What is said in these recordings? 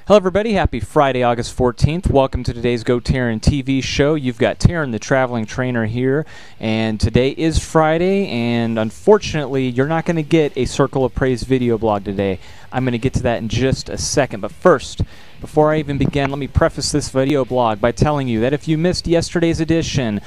Hello everybody, happy Friday, August 14th. Welcome to today's GoTarryn TV show. You've got Taryn, the traveling trainer here, and today is Friday, and unfortunately, you're not going to get a Circle of Praise video blog today. I'm going to get to that in just a second, but first, before I even begin, let me preface this video blog by telling you that if you missed yesterday's edition,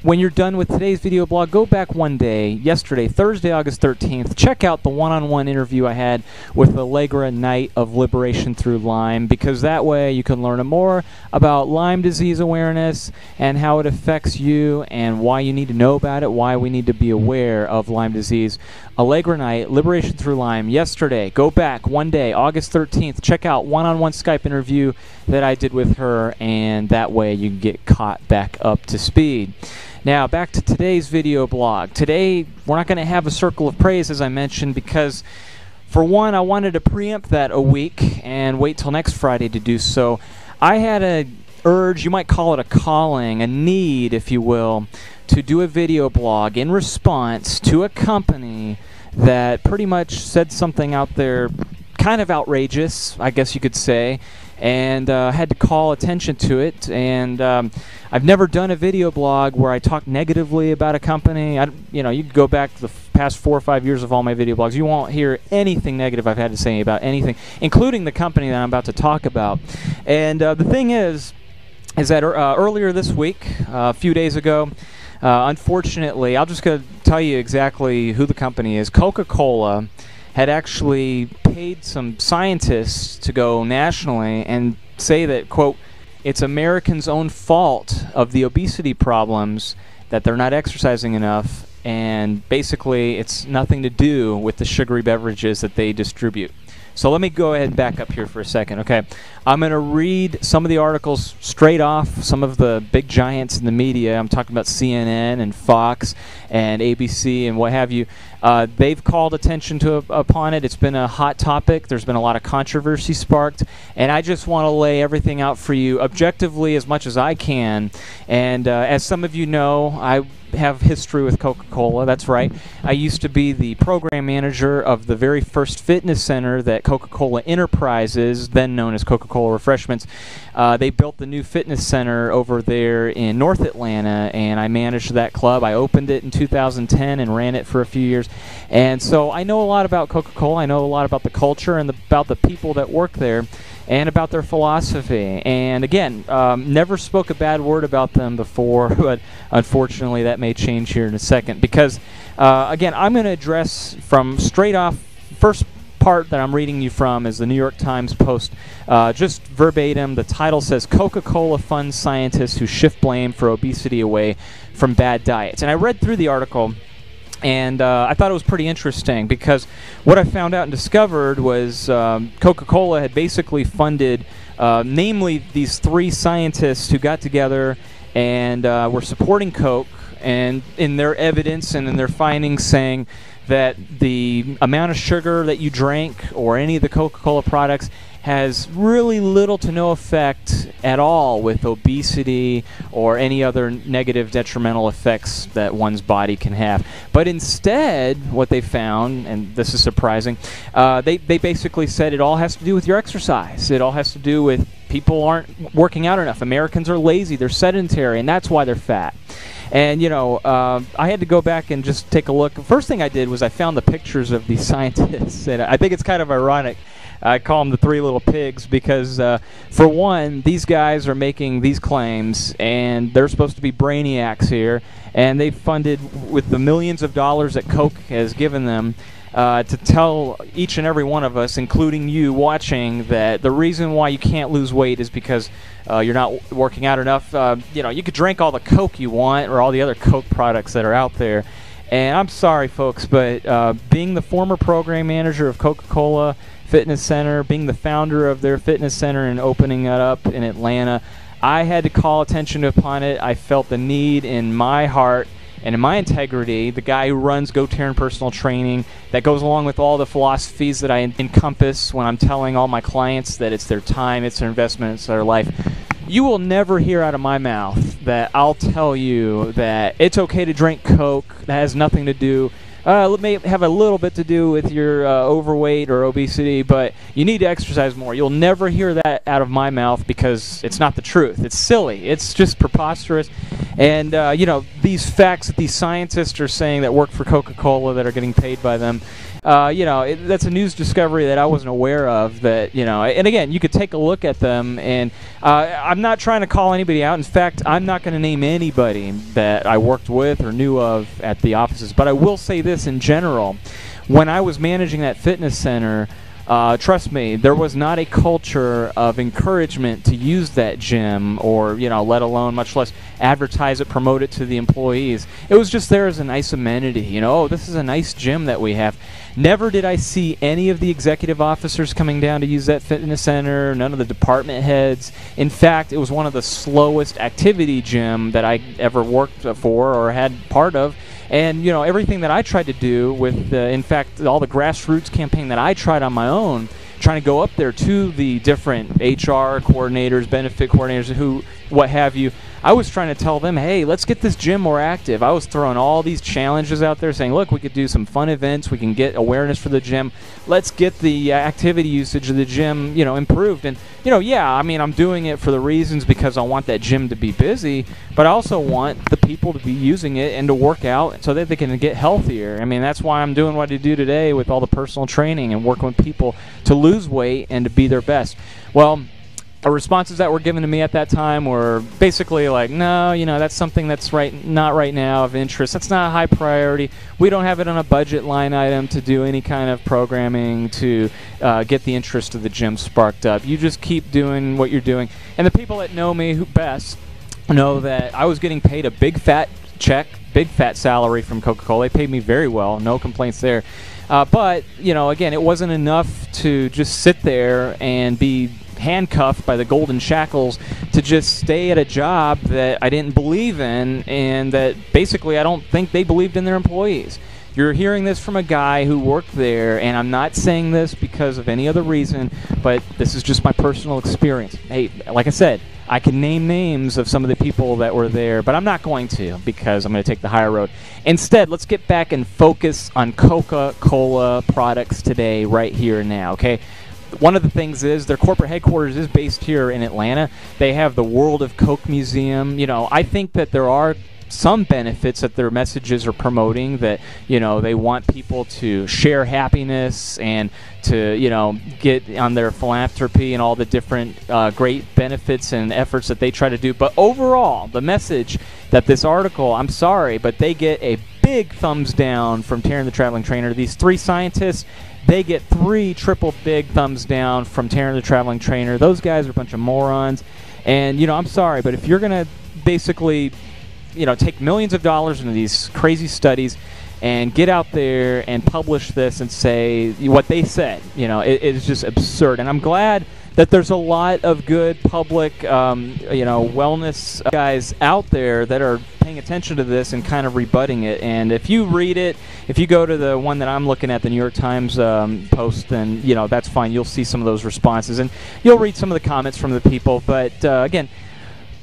when you're done with today's video blog, go back one day, yesterday, Thursday, August 13th, check out the one-on-one interview I had with Allegra Knight of Liberation Through Lyme, because that way you can learn more about Lyme disease awareness and how it affects you and why you need to know about it, why we need to be aware of Lyme disease. Allegra Knight, Liberation Through Lyme, yesterday. Go back one day, August 13th, check out one-on-one Skype interview that I did with her, and that way you can get caught back up to speed. Now, back to today's video blog. Today, we're not going to have a Circle of Praise, as I mentioned, because, for one, I wanted to preempt that a week and wait till next Friday to do so. I had an urge, you might call it a calling, a need, if you will, to do a video blog in response to a company that pretty much said something out there kind of outrageous, I guess you could say, and had to call attention to it. And I've never done a video blog where I talk negatively about a company. You can go back to the past 4 or 5 years of all my video blogs. You won't hear anything negative I've had to say about anything, including the company that I'm about to talk about. And the thing is that earlier this week, a few days ago, unfortunately, I'm just going to tell you exactly who the company is. CocaCola had actually paid some scientists to go nationally and say that, quote, it's Americans' own fault of the obesity problems that they're not exercising enough, and basically it's nothing to do with the sugary beverages that they distribute. So let me go ahead and back up here for a second, okay? I'm going to read some of the articles straight off, some of the big giants in the media. I'm talking about CNN and Fox and ABC and what have you. They've called attention upon it. It's been a hot topic. There's been a lot of controversy sparked, and I just want to lay everything out for you objectively as much as I can. And as some of you know, I have history with Coca-Cola. That's right. I used to be the program manager of the very first fitness center that Coca-Cola Enterprises, then known as Coca-Cola Refreshments, they built the new fitness center over there in North Atlanta, and I managed that club. I opened it in 2010 and ran it for a few years. And so I know a lot about Coca-Cola. I know a lot about the culture and about the people that work there, and about their philosophy. And again, never spoke a bad word about them before, but unfortunately that may change here in a second, because again, I'm going to address from straight off. First part that I'm reading you from is the New York Times Post, just verbatim. The title says, Coca-Cola funds scientists who shift blame for obesity away from bad diets. And I read through the article, and I thought it was pretty interesting, because what I found out and discovered was Coca-Cola had basically funded, namely these 3 scientists who got together and were supporting Coke, and in their evidence and in their findings saying that the amount of sugar that you drink or any of the Coca-Cola products has really little to no effect at all with obesity or any other negative detrimental effects that one's body can have. But instead, what they found, and this is surprising, they basically said it all has to do with your exercise. It all has to do with people aren't working out enough. Americans are lazy, they're sedentary, and that's why they're fat. And, I had to go back and just take a look. The first thing I did was I found the pictures of these scientists, and I think it's kind of ironic. I call them the 3 little pigs because, for one, these guys are making these claims, and they're supposed to be brainiacs here, and they've funded with the millions of dollars that Coke has given them to tell each and every one of us, including you watching, that the reason why you can't lose weight is because you're not working out enough. You could drink all the Coke you want or all the other Coke products that are out there. And I'm sorry, folks, but being the former program manager of Coca-Cola Fitness Center, being the founder of their fitness center and opening it up in Atlanta, I had to call attention upon it. I felt the need in my heart and in my integrity, the guy who runs GoTarryn Personal Training, that goes along with all the philosophies that I encompass when I'm telling all my clients that it's their time, it's their investment, it's their life. You will never hear out of my mouth that I'll tell you that it's okay to drink Coke. That has nothing to do may have a little bit to do with your overweight or obesity, but you need to exercise more. You'll never hear that out of my mouth because it's not the truth. It's silly. It's just preposterous. And, you know, these facts that these scientists are saying that work for Coca-Cola that are getting paid by them, you know, that's a news discovery that I wasn't aware of. That, you know, and again, you could take a look at them, and I'm not trying to call anybody out. In fact, I'm not going to name anybody that I worked with or knew of at the offices. But I will say this in general: when I was managing that fitness center, trust me, there was not a culture of encouragement to use that gym, or, you know, let alone, much less advertise it, promote it to the employees. It was just there as a nice amenity. You know, oh, this is a nice gym that we have. Never did I see any of the executive officers coming down to use that fitness center, none of the department heads. In fact, it was one of the slowest activity gym that I ever worked for or had part of. And, you know, everything that I tried to do with, in fact, all the grassroots campaign that I tried on my own, trying to go up there to the different HR coordinators, benefit coordinators, who, what have you, I was trying to tell them, hey, let's get this gym more active. I was throwing all these challenges out there saying, look, we could do some fun events. We can get awareness for the gym. Let's get the activity usage of the gym, you know, improved. And, you know, yeah, I mean, I'm doing it for the reasons because I want that gym to be busy, but I also want the people to be using it and to work out so that they can get healthier. I mean, that's why I'm doing what I do today with all the personal training and working with people to lose weight and to be their best. Well, the responses that were given to me at that time were basically like, no, you know, that's something that's not right now of interest. That's not a high priority. We don't have it on a budget line item to do any kind of programming to get the interest of the gym sparked up. You just keep doing what you're doing. And the people that know me best know that I was getting paid a big fat check, big fat salary from Coca-Cola. They paid me very well. No complaints there. But, you know, again, it wasn't enough to just sit there and be handcuffed by the golden shackles to just stay at a job that I didn't believe in, and that basically I don't think they believed in their employees. You're hearing this from a guy who worked there, and I'm not saying this because of any other reason, but this is just my personal experience. Hey, like I said, I can name names of some of the people that were there, but I'm not going to because I'm going to take the higher road. Instead, let's get back and focus on Coca-Cola products today, right here and now, okay? One of the things is their corporate headquarters is based here in Atlanta. They have the World of Coke Museum. You know, I think that there are some benefits that their messages are promoting, that, you know, they want people to share happiness and to, you know, get on their philanthropy and all the different great benefits and efforts that they try to do. But overall, the message that this article, I'm sorry, but they get a big thumbs down from Taryn the Traveling Trainer. These three scientists, they get 3 triple big thumbs down from Taryn the Traveling Trainer. Those guys are a bunch of morons. And, you know, I'm sorry, but if you're going to basically, you know, take millions of dollars into these crazy studies and get out there and publish this and say what they said, you know, it is just absurd. And I'm glad that there's a lot of good public, you know, wellness guys out there that are paying attention to this and kind of rebutting it. And if you read it, if you go to the one that I'm looking at, the New York Times post, then, you know, that's fine. You'll see some of those responses, and you'll read some of the comments from the people. But again,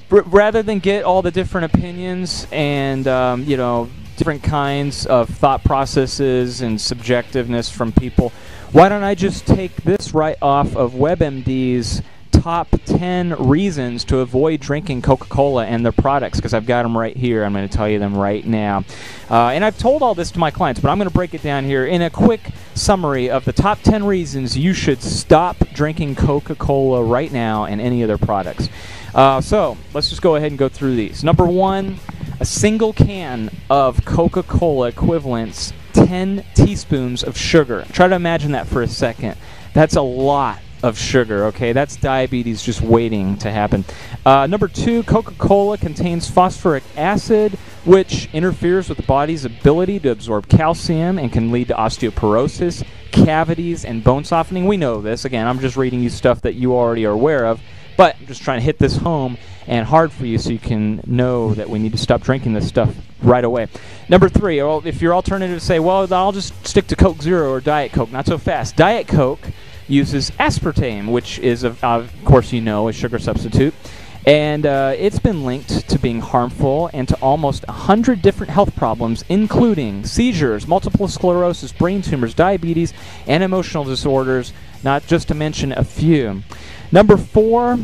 rather than get all the different opinions and, you know, different kinds of thought processes and subjectiveness from people, why don't I just take this right off of WebMD's top 10 reasons to avoid drinking Coca-Cola and their products, because I've got them right here. I'm going to tell you them right now. And I've told all this to my clients, but I'm going to break it down here in a quick summary of the top 10 reasons you should stop drinking Coca-Cola right now and any of their products. So let's just go ahead and go through these. Number 1, a single can of Coca-Cola equivalents 10 teaspoons of sugar. Try to imagine that for a second. That's a lot of sugar, okay? That's diabetes just waiting to happen. Number 2, Coca-Cola contains phosphoric acid, which interferes with the body's ability to absorb calcium and can lead to osteoporosis, cavities, and bone softening. We know this. Again, I'm just reading you stuff that you already are aware of, but I'm just trying to hit this home and hard for you so you can know that we need to stop drinking this stuff right away. Number 3, well, if your alternative say, well, I'll just stick to Coke Zero or Diet Coke, not so fast. Diet Coke uses aspartame, which is, of course you know, a sugar substitute. And it's been linked to being harmful and to almost 100 different health problems, including seizures, multiple sclerosis, brain tumors, diabetes, and emotional disorders, not just to mention a few. Number 4,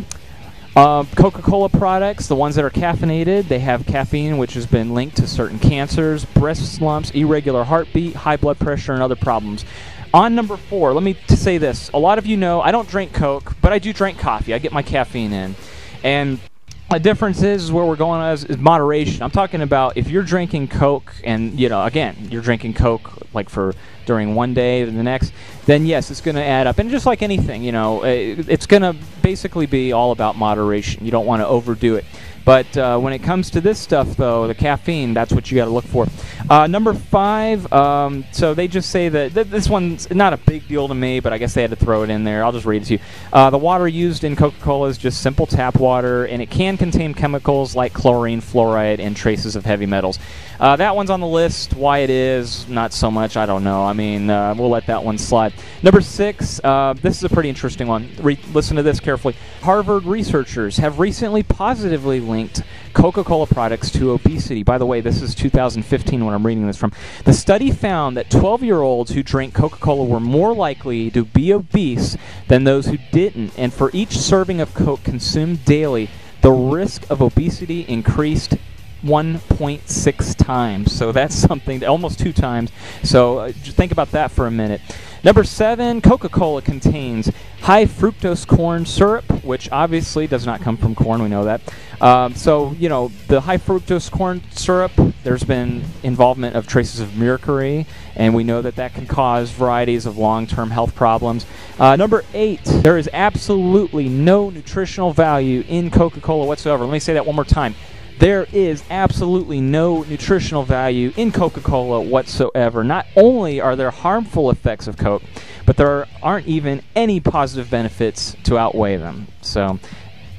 Coca-Cola products, the ones that are caffeinated, they have caffeine, which has been linked to certain cancers, breast lumps, irregular heartbeat, high blood pressure, and other problems. On number 4, let me say this. A lot of you know I don't drink Coke, but I do drink coffee. I get my caffeine in. And the difference is where we're going is moderation. I'm talking about if you're drinking Coke and, again, you're drinking Coke like for during one day and the next, then yes, it's going to add up. And just like anything, it's going to basically be all about moderation. You don't want to overdo it. But when it comes to this stuff, though, the caffeine, that's what you got to look for. Number 5, so they just say that this one's not a big deal to me, but I guess they had to throw it in there. I'll just read it to you. The water used in Coca-Cola is just simple tap water, and it can contain chemicals like chlorine, fluoride, and traces of heavy metals. That one's on the list. Why it is, not so much, I don't know. I mean, we'll let that one slide. Number 6, this is a pretty interesting one. Listen to this carefully. Harvard researchers have recently positively linked Coca-Cola products to obesity. By the way, this is 2015 when I'm reading this from. The study found that 12-year-olds who drank Coca-Cola were more likely to be obese than those who didn't, and for each serving of Coke consumed daily, the risk of obesity increased 1.6 times. So that's something, almost 2 times. So just think about that for a minute. Number 7, Coca-Cola contains high fructose corn syrup, which obviously does not come from corn, we know that. So, the high fructose corn syrup, there's been involvement of traces of mercury, and we know that that can cause varieties of long-term health problems. Number 8, there is absolutely no nutritional value in Coca-Cola whatsoever. Let me say that one more time. There is absolutely no nutritional value in Coca-Cola whatsoever. Not only are there harmful effects of Coke, but there aren't even any positive benefits to outweigh them. So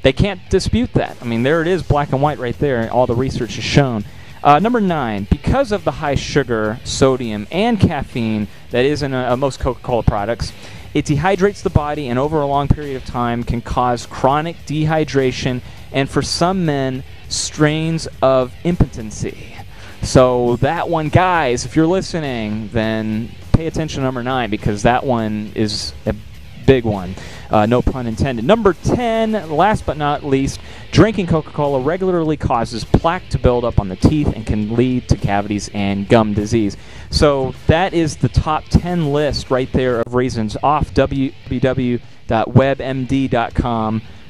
they can't dispute that. I mean, there it is, black and white right there, and all the research has shown. Number 9, because of the high sugar, sodium, and caffeine that is in most Coca-Cola products, it dehydrates the body and over a long period of time can cause chronic dehydration and, for some men, strains of impotency. So that one, guys, if you're listening, then pay attention to number 9, because that one is a big one. No pun intended. Number 10, last but not least, drinking Coca-Cola regularly causes plaque to build up on the teeth and can lead to cavities and gum disease. So that is the top 10 list right there of reasons off www.webmd.com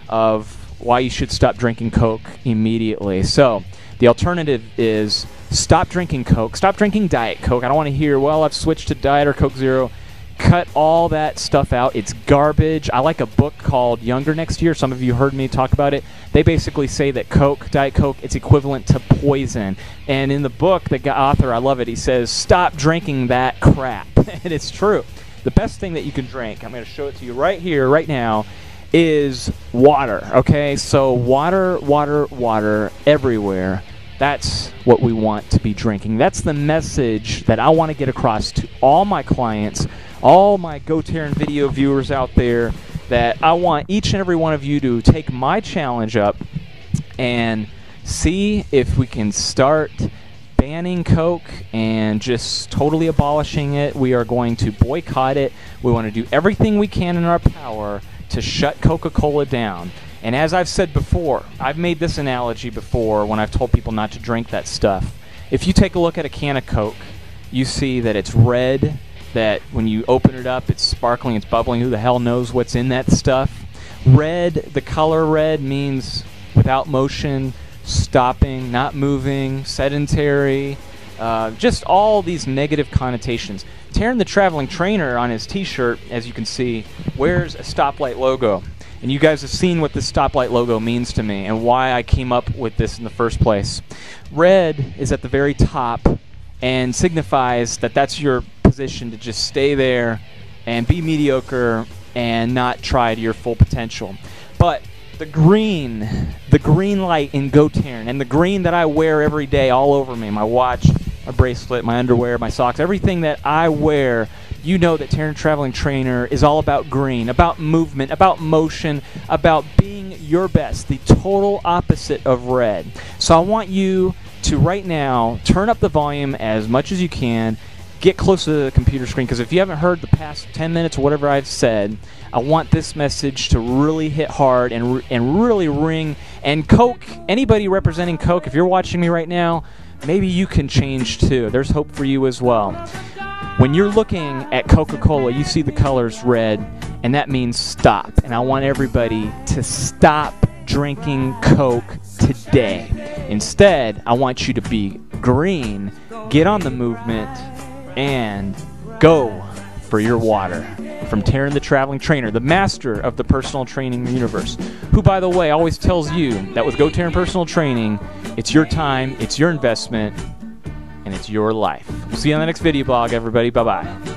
of why you should stop drinking Coke immediately. So the alternative is stop drinking Coke. Stop drinking Diet Coke. I don't want to hear, well, I've switched to Diet or Coke Zero. Cut all that stuff out. It's garbage. I like a book called Younger Next Year. Some of you heard me talk about it. They basically say that Coke, Diet Coke, it's equivalent to poison. And in the book, the author, I love it, he says, stop drinking that crap. And it's true. The best thing that you can drink, I'm going to show it to you right here, right now, is water. Okay, so water, water, water everywhere. That's what we want to be drinking. That's the message that I want to get across to all my clients, all my GoTarryn video viewers out there, that I want each and every one of you to take my challenge up and see if we can start banning Coke and just totally abolishing it. We are going to boycott it. We want to do everything we can in our power to shut Coca-Cola down. And as I've said before, I've made this analogy before when I've told people not to drink that stuff. If you take a look at a can of Coke, you see that it's red, that when you open it up, it's sparkling, it's bubbling. Who the hell knows what's in that stuff? Red, the color red means without motion, stopping, not moving, sedentary, just all these negative connotations. Taryn the Traveling Trainer on his t-shirt, as you can see, wears a stoplight logo. And you guys have seen what this stoplight logo means to me and why I came up with this in the first place. Red is at the very top and signifies that that's your position to just stay there and be mediocre and not try to your full potential. But the green light in GoTarryn, and the green that I wear every day all over me, my watch, my bracelet, my underwear, my socks, everything that I wear, you know that Taryn Traveling Trainer is all about green, about movement, about motion, about being your best, the total opposite of red. So I want you to right now turn up the volume as much as you can, get close to the computer screen, because if you haven't heard the past 10 minutes or whatever I've said, I want this message to really hit hard and really ring. And Coke, anybody representing Coke, if you're watching me right now, maybe you can change too. There's hope for you as well. When you're looking at Coca-Cola, you see the colors red, and that means stop. And I want everybody to stop drinking Coke today. Instead, I want you to be green, get on the movement, and go for your water. From Taryn the Traveling Trainer, the master of the personal training universe, who, by the way, always tells you that with GoTarryn Personal Training, it's your time, it's your investment, and it's your life. We'll see you on the next video blog, everybody. Bye-bye.